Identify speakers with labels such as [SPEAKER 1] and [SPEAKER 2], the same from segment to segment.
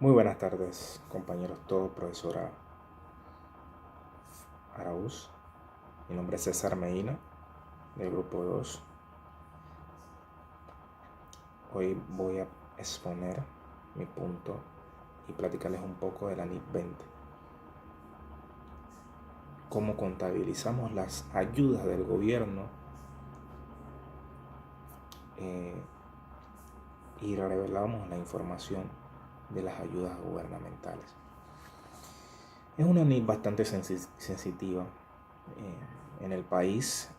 [SPEAKER 1] Muy buenas tardes, compañeros todos, profesora Araúz. Mi nombre es César Medina, del grupo 2. Hoy voy a exponer mi punto y platicarles un poco de la NIF 20. Cómo contabilizamos las ayudas del gobierno y revelamos la información de las ayudas gubernamentales. Es una NIF bastante sensitiva. En el país,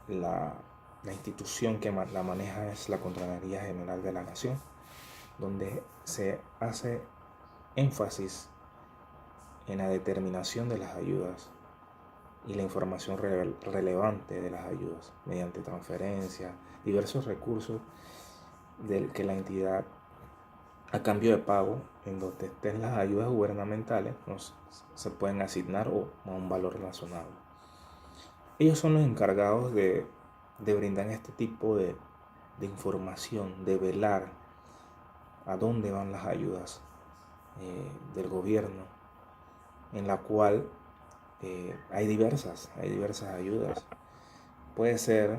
[SPEAKER 1] la institución que la maneja es la Contraloría General de la Nación, donde se hace énfasis en la determinación de las ayudas y la información relevante de las ayudas mediante transferencia, diversos recursos que la entidad, a cambio de pago, en donde estén las ayudas gubernamentales, se pueden asignar a un valor razonable. Ellos son los encargados de brindar este tipo de información, de velar a dónde van las ayudas del gobierno, en la cual hay diversas ayudas. Puede ser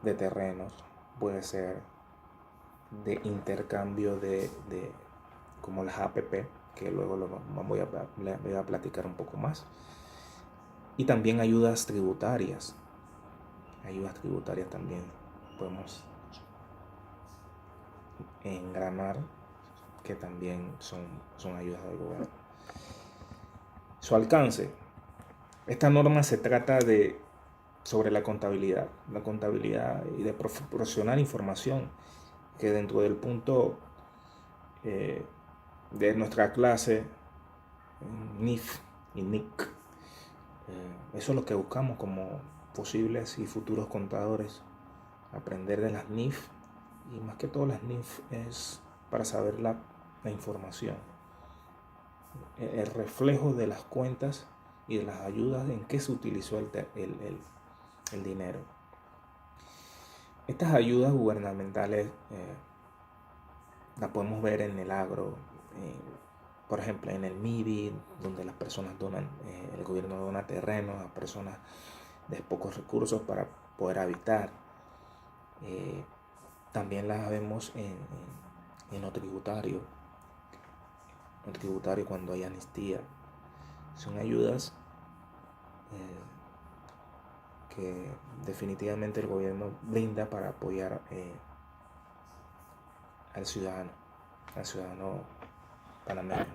[SPEAKER 1] de terrenos, puede ser de intercambio de como las APP, que luego voy a platicar un poco más. Y también ayudas tributarias. Ayudas tributarias también podemos engranar, que también son ayudas del gobierno. Su alcance. Esta norma se trata sobre la contabilidad y de proporcionar información que dentro del punto de nuestra clase NIF y NIC, eso es lo que buscamos como posibles y futuros contadores, aprender de las NIF, y más que todo las NIF es para saber la información, el reflejo de las cuentas y de las ayudas, en qué se utilizó el dinero. Estas ayudas gubernamentales las podemos ver en el agro, por ejemplo en el MIBI, donde las personas donan, el gobierno dona terrenos a personas de pocos recursos para poder habitar. También las vemos en lo tributario. En lo tributario, cuando hay amnistía, son ayudas que definitivamente el gobierno brinda para apoyar al ciudadano panameño.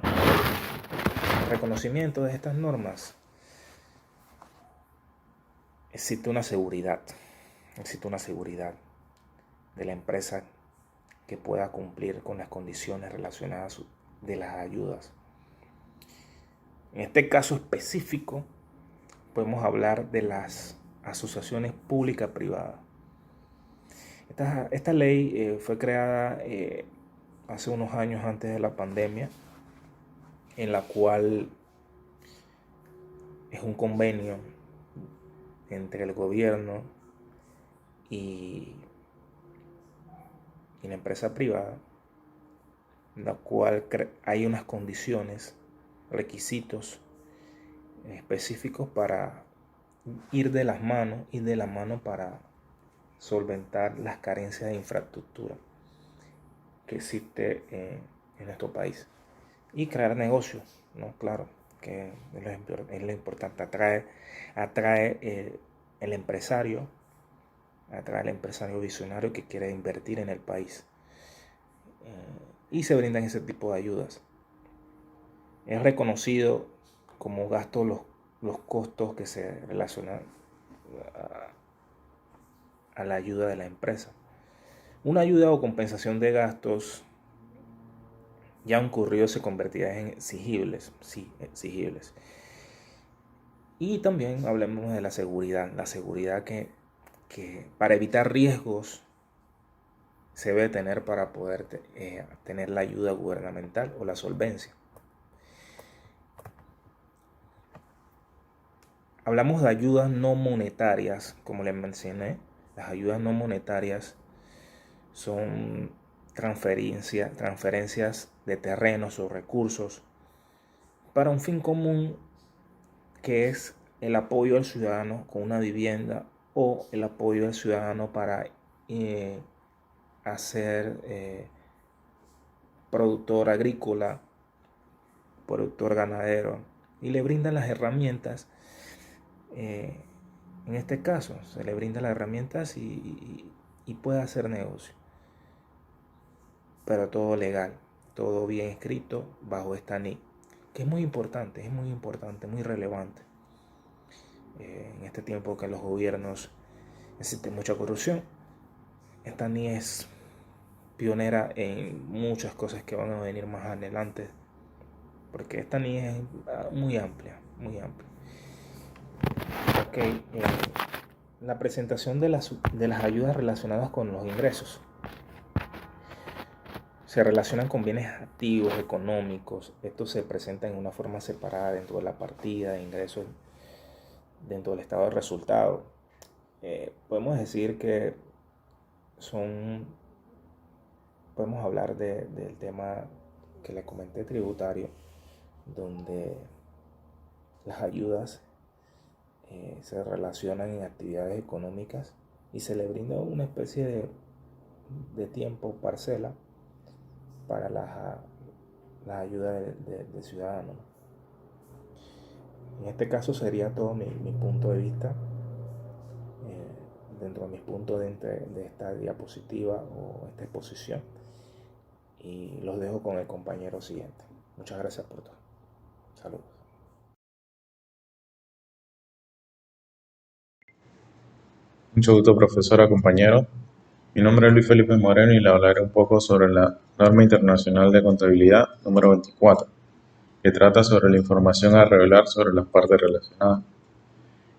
[SPEAKER 1] El reconocimiento de estas normas, existe una seguridad de la empresa que pueda cumplir con las condiciones relacionadas de las ayudas. En este caso específico, podemos hablar de las asociaciones pública-privadas. Esta ley fue creada hace unos años antes de la pandemia, en la cual es un convenio entre el gobierno y la empresa privada, en la cual hay unas condiciones, requisitos específicos para ir de la mano para solventar las carencias de infraestructura que existe en nuestro país y crear negocios, ¿no? Claro, que es lo importante. Atrae el empresario visionario que quiere invertir en el país, y se brindan ese tipo de ayudas. Es reconocido como gasto los costos que se relacionan a la ayuda de la empresa. Una ayuda o compensación de gastos ya ocurrido se convertirá en exigibles, Y también hablemos de la seguridad que para evitar riesgos se debe tener para poder tener la ayuda gubernamental o la solvencia. Hablamos de ayudas no monetarias, como les mencioné. Las ayudas no monetarias son transferencias de terrenos o recursos para un fin común, que es el apoyo al ciudadano con una vivienda o el apoyo al ciudadano para hacer productor agrícola, productor ganadero, y le brindan las herramientas. En este caso se le brinda las herramientas y puede hacer negocio, pero todo legal, todo bien escrito bajo esta NIC, que es muy importante, muy relevante. En este tiempo que en los gobiernos existe mucha corrupción, esta NIC es pionera en muchas cosas que van a venir más adelante, porque esta NIC es muy amplia, muy amplia. Ok, la presentación de las ayudas relacionadas con los ingresos. Se relacionan con bienes activos, económicos. Esto se presenta en una forma separada dentro de la partida de ingresos, dentro del estado de resultado. Podemos decir que podemos hablar del tema que le comenté, tributario, donde las ayudas se relacionan en actividades económicas y se le brinda una especie de tiempo, parcela, para la ayuda del ciudadano. En este caso sería todo mi punto de vista, dentro de mis puntos de esta diapositiva o esta exposición, y los dejo con el compañero siguiente. Muchas gracias por todo. Saludos.
[SPEAKER 2] Mucho gusto, profesora, compañero. Mi nombre es Luis Felipe Moreno y le hablaré un poco sobre la Norma Internacional de Contabilidad número 24, que trata sobre la información a revelar sobre las partes relacionadas.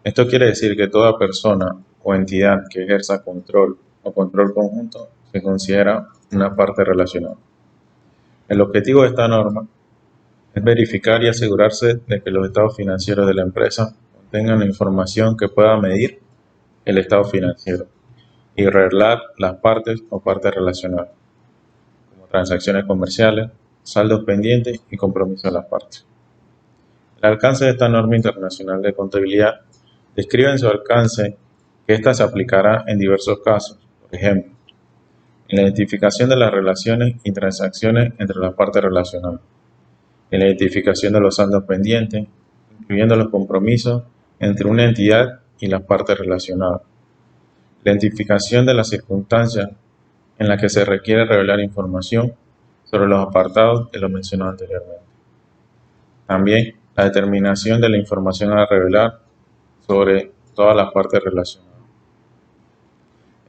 [SPEAKER 2] Esto quiere decir que toda persona o entidad que ejerza control o control conjunto se considera una parte relacionada. El objetivo de esta norma es verificar y asegurarse de que los estados financieros de la empresa contengan la información que pueda medir el estado financiero y revelar las partes o partes relacionadas, como transacciones comerciales, saldos pendientes y compromisos de las partes. El alcance de esta norma internacional de contabilidad describe en su alcance que ésta se aplicará en diversos casos, por ejemplo, en la identificación de las relaciones y transacciones entre las partes relacionadas, en la identificación de los saldos pendientes, incluyendo los compromisos entre una entidad y las partes relacionadas, la identificación de las circunstancias en las que se requiere revelar información sobre los apartados de lo mencionado anteriormente. También la determinación de la información a revelar sobre todas las partes relacionadas.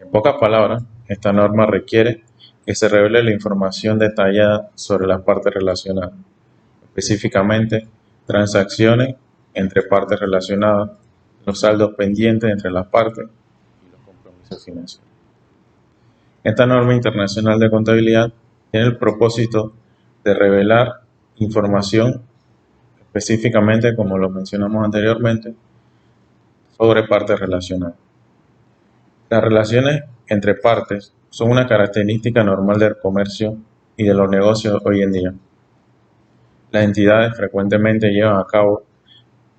[SPEAKER 2] En pocas palabras, esta norma requiere que se revele la información detallada sobre las partes relacionadas, específicamente transacciones entre partes relacionadas, los saldos pendientes entre las partes y los compromisos financieros. Esta norma internacional de contabilidad tiene el propósito de revelar información específicamente, como lo mencionamos anteriormente, sobre partes relacionadas. Las relaciones entre partes son una característica normal del comercio y de los negocios hoy en día. Las entidades frecuentemente llevan a cabo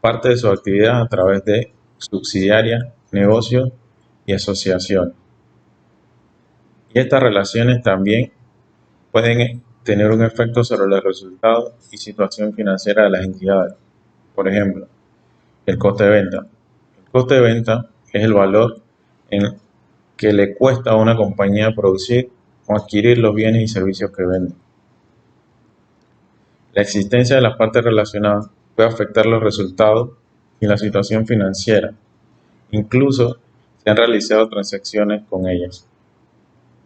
[SPEAKER 2] parte de su actividad a través de subsidiarias, negocios y asociaciones. Y estas relaciones también pueden tener un efecto sobre los resultados y situación financiera de las entidades. Por ejemplo, el coste de venta. El coste de venta es el valor en que le cuesta a una compañía producir o adquirir los bienes y servicios que vende. La existencia de las partes relacionadas puede afectar los resultados y la situación financiera. Incluso se han realizado transacciones con ellas.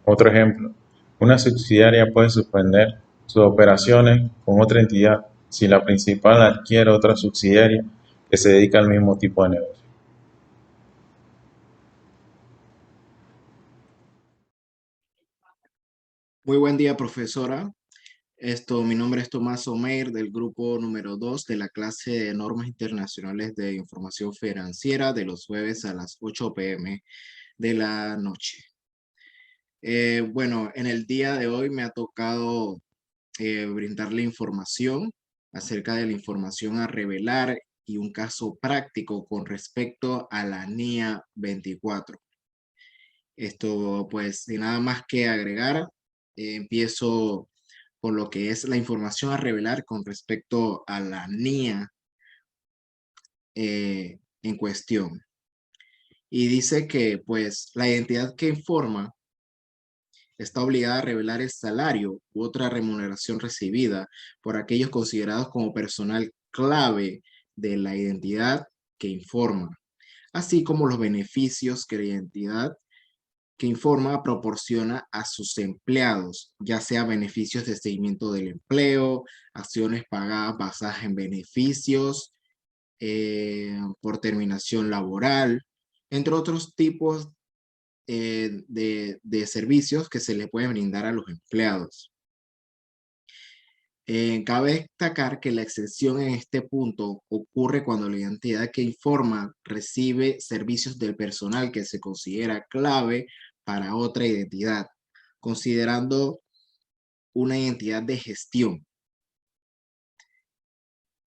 [SPEAKER 2] Otro ejemplo, una subsidiaria puede suspender sus operaciones con otra entidad si la principal adquiere otra subsidiaria que se dedica al mismo tipo de negocio.
[SPEAKER 3] Muy buen día, profesora. Mi nombre es Tomás Omeir, del grupo número 2 de la clase de Normas Internacionales de Información Financiera, de los jueves a las 8 p.m. de la noche. Bueno, en el día de hoy me ha tocado brindarle información acerca de la información a revelar y un caso práctico con respecto a la NIA 24. Esto, pues, sin nada más que agregar, empiezo por lo que es la información a revelar con respecto a la NIA en cuestión. Y dice que, pues, la identidad que informa está obligada a revelar el salario u otra remuneración recibida por aquellos considerados como personal clave de la identidad que informa, así como los beneficios que la identidad que informa proporciona a sus empleados, ya sea beneficios de seguimiento del empleo, acciones pagadas basadas en beneficios por terminación laboral, entre otros tipos de servicios que se le pueden brindar a los empleados. Cabe destacar que la excepción en este punto ocurre cuando la entidad que informa recibe servicios del personal que se considera clave para otra identidad, considerando una identidad de gestión.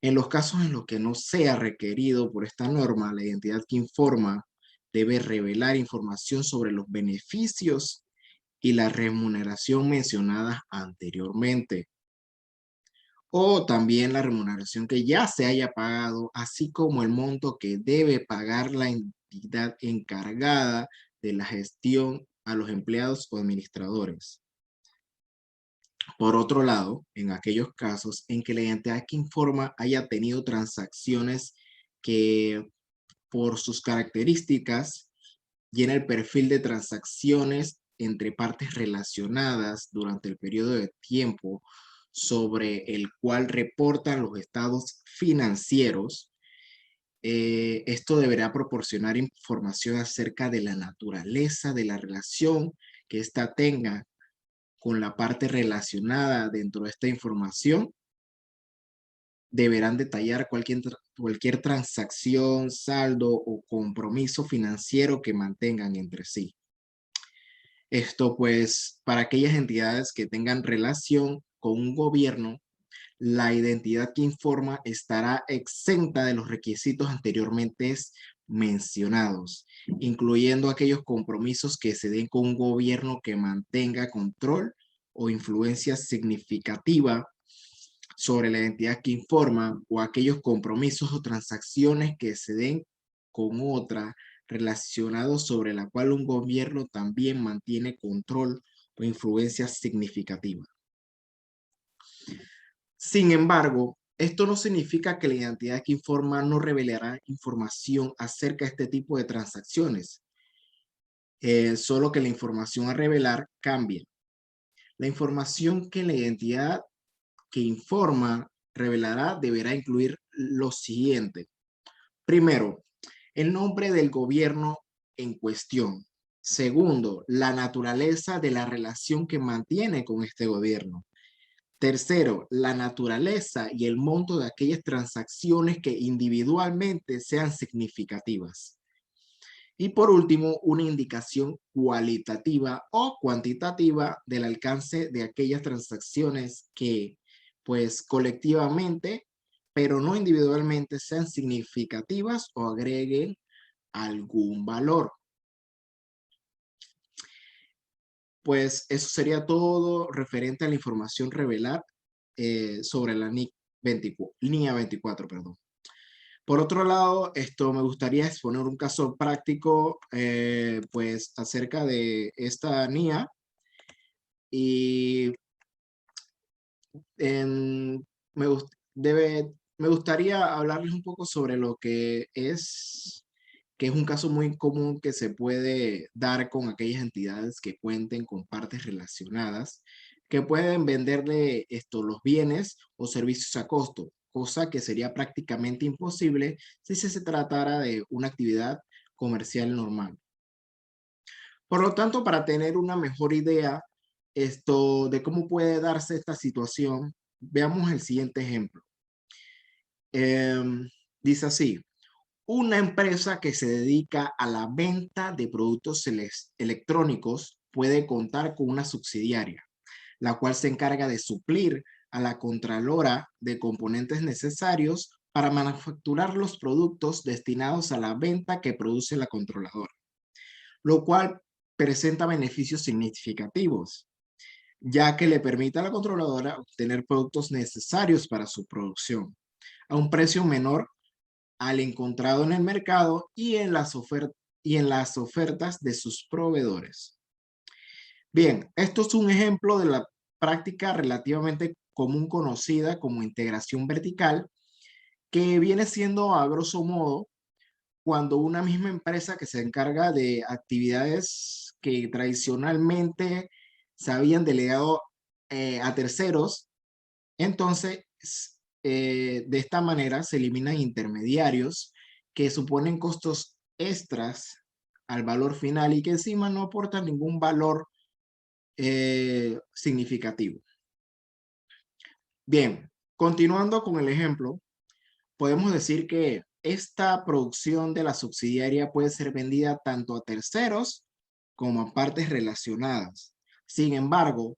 [SPEAKER 3] En los casos en los que no sea requerido por esta norma, la identidad que informa debe revelar información sobre los beneficios y la remuneración mencionadas anteriormente, o también la remuneración que ya se haya pagado, así como el monto que debe pagar la entidad encargada de la gestión a los empleados o administradores. Por otro lado, en aquellos casos en que la entidad que informa haya tenido transacciones que por sus características llena el perfil de transacciones entre partes relacionadas durante el periodo de tiempo sobre el cual reportan los estados financieros, esto deberá proporcionar información acerca de la naturaleza de la relación que ésta tenga con la parte relacionada dentro de esta información. Deberán detallar cualquier transacción, saldo o compromiso financiero que mantengan entre sí. Esto, pues, para aquellas entidades que tengan relación con un gobierno, la identidad que informa estará exenta de los requisitos anteriormente mencionados, incluyendo aquellos compromisos que se den con un gobierno que mantenga control o influencia significativa sobre la identidad que informa, o aquellos compromisos o transacciones que se den con otra relacionados sobre la cual un gobierno también mantiene control o influencia significativa. Sin embargo, esto no significa que la identidad que informa no revelará información acerca de este tipo de transacciones, solo que la información a revelar cambia. La información que la identidad que informa revelará deberá incluir lo siguiente. Primero, el nombre del gobierno en cuestión. Segundo, la naturaleza de la relación que mantiene con este gobierno. Tercero, la naturaleza y el monto de aquellas transacciones que individualmente sean significativas. Y por último, una indicación cualitativa o cuantitativa del alcance de aquellas transacciones que, pues, colectivamente, pero no individualmente, sean significativas o agreguen algún valor. Pues eso sería todo referente a la información revelar sobre la NIA 24, perdón. Por otro lado, me gustaría exponer un caso práctico, pues, acerca de esta NIA, y me, me gustaría hablarles un poco sobre lo que es un caso muy común que se puede dar con aquellas entidades que cuenten con partes relacionadas, que pueden venderle los bienes o servicios a costo, cosa que sería prácticamente imposible si se tratara de una actividad comercial normal. Por lo tanto, para tener una mejor idea de cómo puede darse esta situación, veamos el siguiente ejemplo. Dice así: una empresa que se dedica a la venta de productos electrónicos puede contar con una subsidiaria, la cual se encarga de suplir a la Contralora de componentes necesarios para manufacturar los productos destinados a la venta que produce la controladora, lo cual presenta beneficios significativos, ya que le permite a la controladora obtener productos necesarios para su producción a un precio menor al encontrado en el mercado y en las ofertas de sus proveedores. Bien, esto es un ejemplo de la práctica relativamente común conocida como integración vertical, que viene siendo a grosso modo cuando una misma empresa que se encarga de actividades que tradicionalmente se habían delegado a terceros, entonces de esta manera se eliminan intermediarios que suponen costos extras al valor final y que encima no aportan ningún valor significativo. Bien, continuando con el ejemplo, podemos decir que esta producción de la subsidiaria puede ser vendida tanto a terceros como a partes relacionadas. Sin embargo,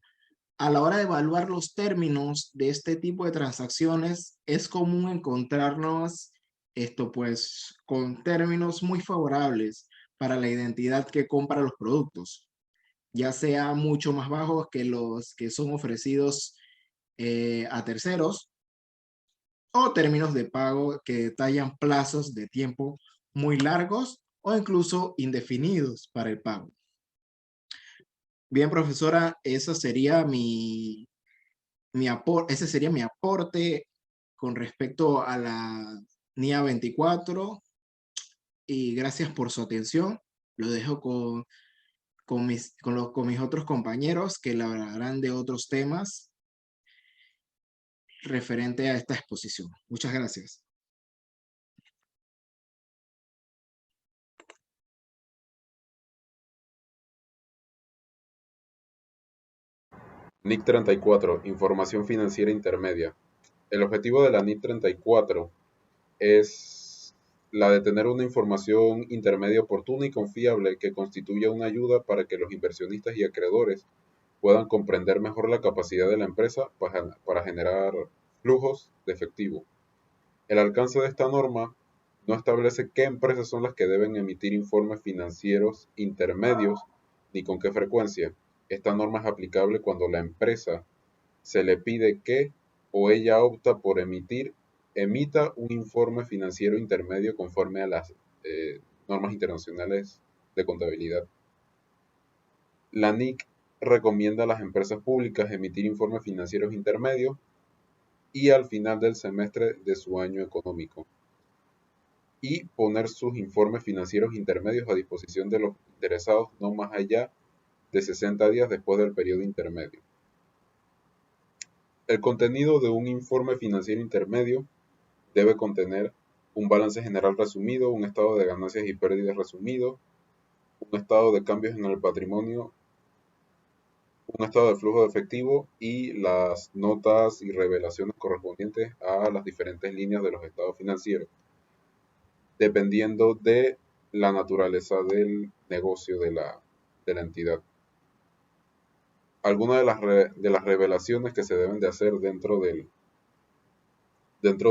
[SPEAKER 3] a la hora de evaluar los términos de este tipo de transacciones, es común encontrarnos pues con términos muy favorables para la identidad que compra los productos, ya sea mucho más bajos que los que son ofrecidos a terceros, o términos de pago que detallan plazos de tiempo muy largos o incluso indefinidos para el pago. Bien, profesora, ese sería mi aporte con respecto a la NIA 24 y gracias por su atención. Lo dejo con mis otros compañeros que le hablarán de otros temas referente a esta exposición. Muchas gracias.
[SPEAKER 4] NIC 34, Información Financiera Intermedia. El objetivo de la NIC 34 es la de tener una información intermedia oportuna y confiable que constituya una ayuda para que los inversionistas y acreedores puedan comprender mejor la capacidad de la empresa para generar flujos de efectivo. El alcance de esta norma no establece qué empresas son las que deben emitir informes financieros intermedios ni con qué frecuencia. Esta norma es aplicable cuando la empresa se le pide que o ella opta por emita un informe financiero intermedio conforme a las normas internacionales de contabilidad. La NIC recomienda a las empresas públicas emitir informes financieros intermedios y al final del semestre de su año económico, y poner sus informes financieros intermedios a disposición de los interesados no más allá de 60 días después del periodo intermedio. El contenido de un informe financiero intermedio debe contener un balance general resumido, un estado de ganancias y pérdidas resumido, un estado de cambios en el patrimonio, un estado de flujo de efectivo y las notas y revelaciones correspondientes a las diferentes líneas de los estados financieros, dependiendo de la naturaleza del negocio de la entidad. Algunas de las revelaciones que se deben de hacer dentro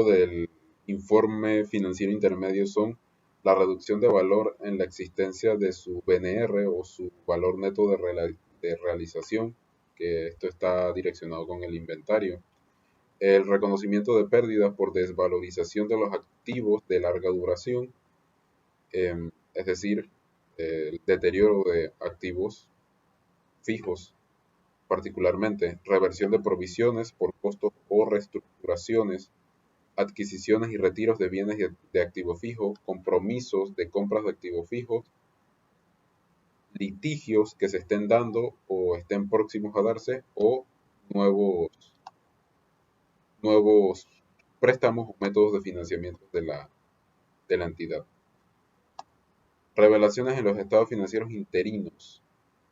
[SPEAKER 4] del informe financiero intermedio son la reducción de valor en la existencia de su BNR o su valor neto de realización, que esto está direccionado con el inventario, el reconocimiento de pérdidas por desvalorización de los activos de larga duración, es decir, el deterioro de activos fijos, particularmente reversión de provisiones por costos o reestructuraciones, adquisiciones y retiros de bienes de activo fijo, compromisos de compras de activo fijo, litigios que se estén dando o estén próximos a darse, o nuevos préstamos o métodos de financiamiento de la entidad. Revelaciones en los estados financieros interinos.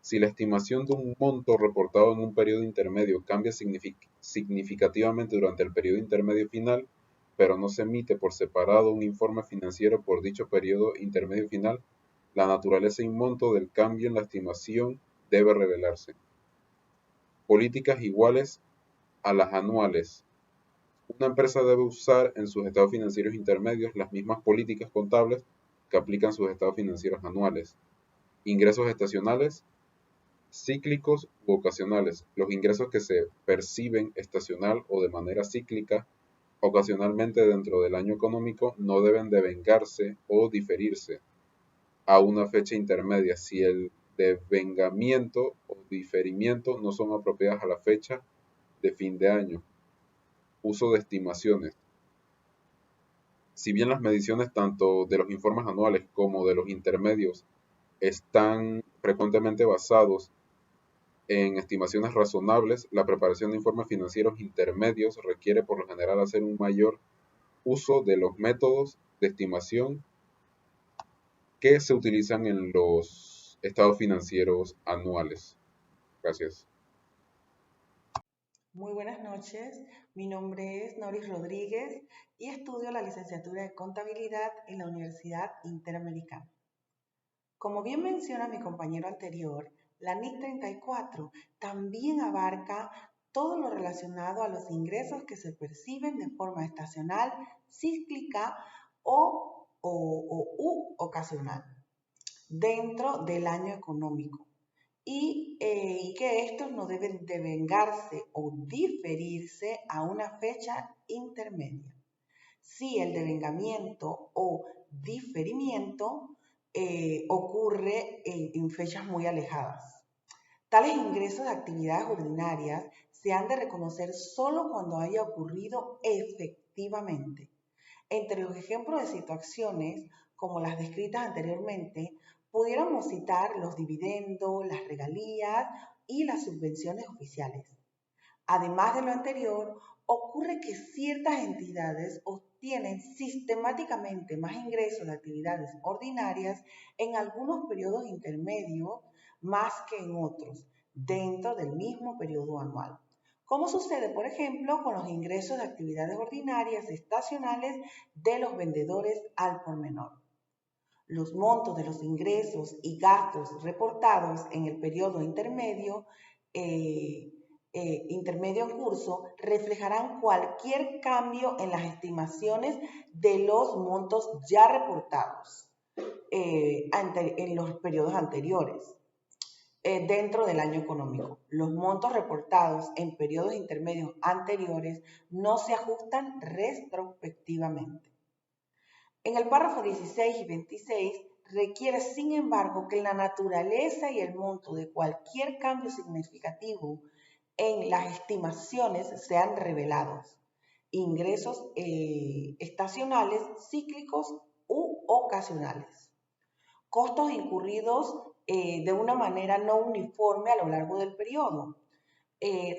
[SPEAKER 4] Si la estimación de un monto reportado en un periodo intermedio cambia significativamente durante el periodo intermedio final, pero no se emite por separado un informe financiero por dicho periodo intermedio final, la naturaleza y monto del cambio en la estimación debe revelarse. Políticas iguales a las anuales. Una empresa debe usar en sus estados financieros intermedios las mismas políticas contables que aplican sus estados financieros anuales. Ingresos estacionales, cíclicos u ocasionales. Los ingresos que se perciben estacional o de manera cíclica ocasionalmente dentro del año económico no deben devengarse o diferirse a una fecha intermedia si el devengamiento o diferimiento no son apropiadas a la fecha de fin de año. Uso de estimaciones. Si bien las mediciones tanto de los informes anuales como de los intermedios están frecuentemente basados en estimaciones razonables, la preparación de informes financieros intermedios requiere por lo general hacer un mayor uso de los métodos de estimación que se utilizan en los estados financieros anuales. Gracias.
[SPEAKER 5] Muy buenas noches, mi nombre es Noris Rodríguez y estudio la licenciatura de Contabilidad en la Universidad Interamericana. Como bien menciona mi compañero anterior, la NIC 34 también abarca todo lo relacionado a los ingresos que se perciben de forma estacional, cíclica o ocasional dentro del año económico y que estos no deben devengarse o diferirse a una fecha intermedia. Si el devengamiento o diferimiento ocurre en fechas muy alejadas. Tales ingresos de actividades ordinarias se han de reconocer solo cuando haya ocurrido efectivamente. Entre los ejemplos de situaciones, como las descritas anteriormente, pudiéramos citar los dividendos, las regalías y las subvenciones oficiales. Además de lo anterior, ocurre que ciertas entidades obtienen sistemáticamente más ingresos de actividades ordinarias en algunos periodos intermedios más que en otros, dentro del mismo periodo anual. Como sucede, por ejemplo, con los ingresos de actividades ordinarias estacionales de los vendedores al por menor. Los montos de los ingresos y gastos reportados en el periodo intermedio en curso reflejarán cualquier cambio en las estimaciones de los montos ya reportados en los periodos anteriores dentro del año económico. Los montos reportados en periodos intermedios anteriores no se ajustan retrospectivamente. En el párrafo 16 y 26 requiere, sin embargo, que la naturaleza y el monto de cualquier cambio significativo en las estimaciones sean revelados. Ingresos estacionales, cíclicos u ocasionales. Costos incurridos de una manera no uniforme a lo largo del periodo.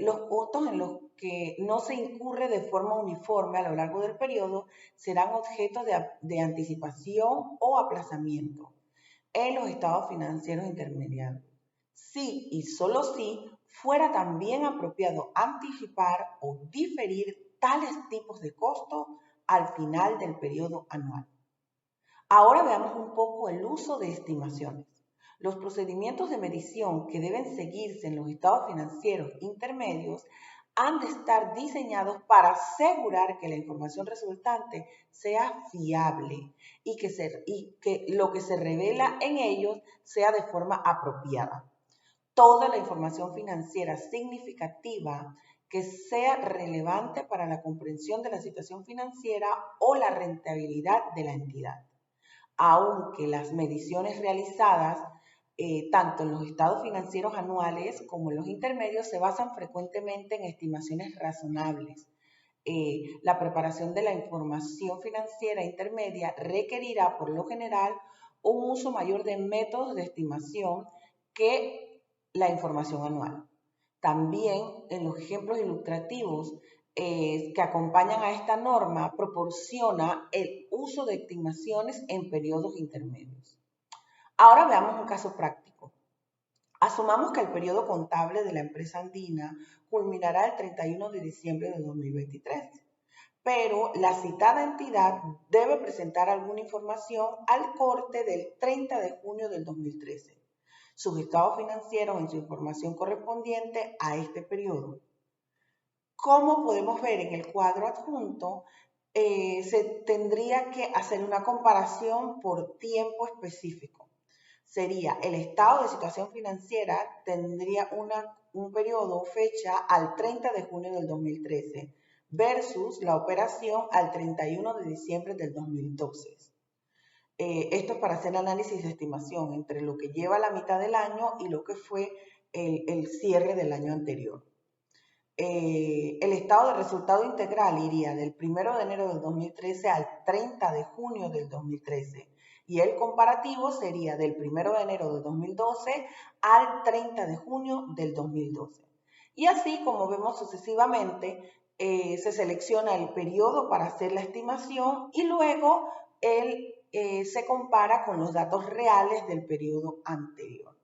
[SPEAKER 5] Los costos en los que no se incurre de forma uniforme a lo largo del periodo serán objeto de anticipación o aplazamiento en los estados financieros intermediarios. Si y solo si fuera también apropiado anticipar o diferir tales tipos de costos al final del periodo anual. Ahora veamos un poco el uso de estimaciones. Los procedimientos de medición que deben seguirse en los estados financieros intermedios han de estar diseñados para asegurar que la información resultante sea fiable y que lo que se revela en ellos sea de forma apropiada. Toda la información financiera significativa que sea relevante para la comprensión de la situación financiera o la rentabilidad de la entidad. Aunque las mediciones realizadas tanto en los estados financieros anuales como en los intermedios se basan frecuentemente en estimaciones razonables. La preparación de la información financiera intermedia requerirá por lo general un uso mayor de métodos de estimación que la información anual. También en los ejemplos ilustrativos que acompañan a esta norma proporciona el uso de estimaciones en periodos intermedios. Ahora veamos un caso práctico. Asumamos que el periodo contable de la empresa andina culminará el 31 de diciembre de 2023, pero la citada entidad debe presentar alguna información al corte del 30 de junio del 2013. sus estados financieros en su información correspondiente a este periodo. Como podemos ver en el cuadro adjunto, se tendría que hacer una comparación por tiempo específico. Sería el estado de situación financiera, tendría un periodo o fecha al 30 de junio del 2013 versus la operación al 31 de diciembre del 2012. Esto es para hacer análisis de estimación entre lo que lleva la mitad del año y lo que fue el cierre del año anterior. El estado de resultado integral iría del 1 de enero del 2013 al 30 de junio del 2013 y el comparativo sería del 1 de enero del 2012 al 30 de junio del 2012. Y así como vemos sucesivamente, se selecciona el periodo para hacer la estimación y luego se compara con los datos reales del periodo anterior.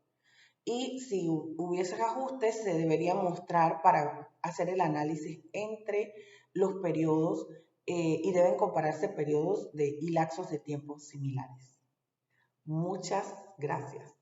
[SPEAKER 5] Y si hubiese ajustes, se debería mostrar para hacer el análisis entre los periodos y deben compararse periodos y lapsos de tiempo similares. Muchas gracias.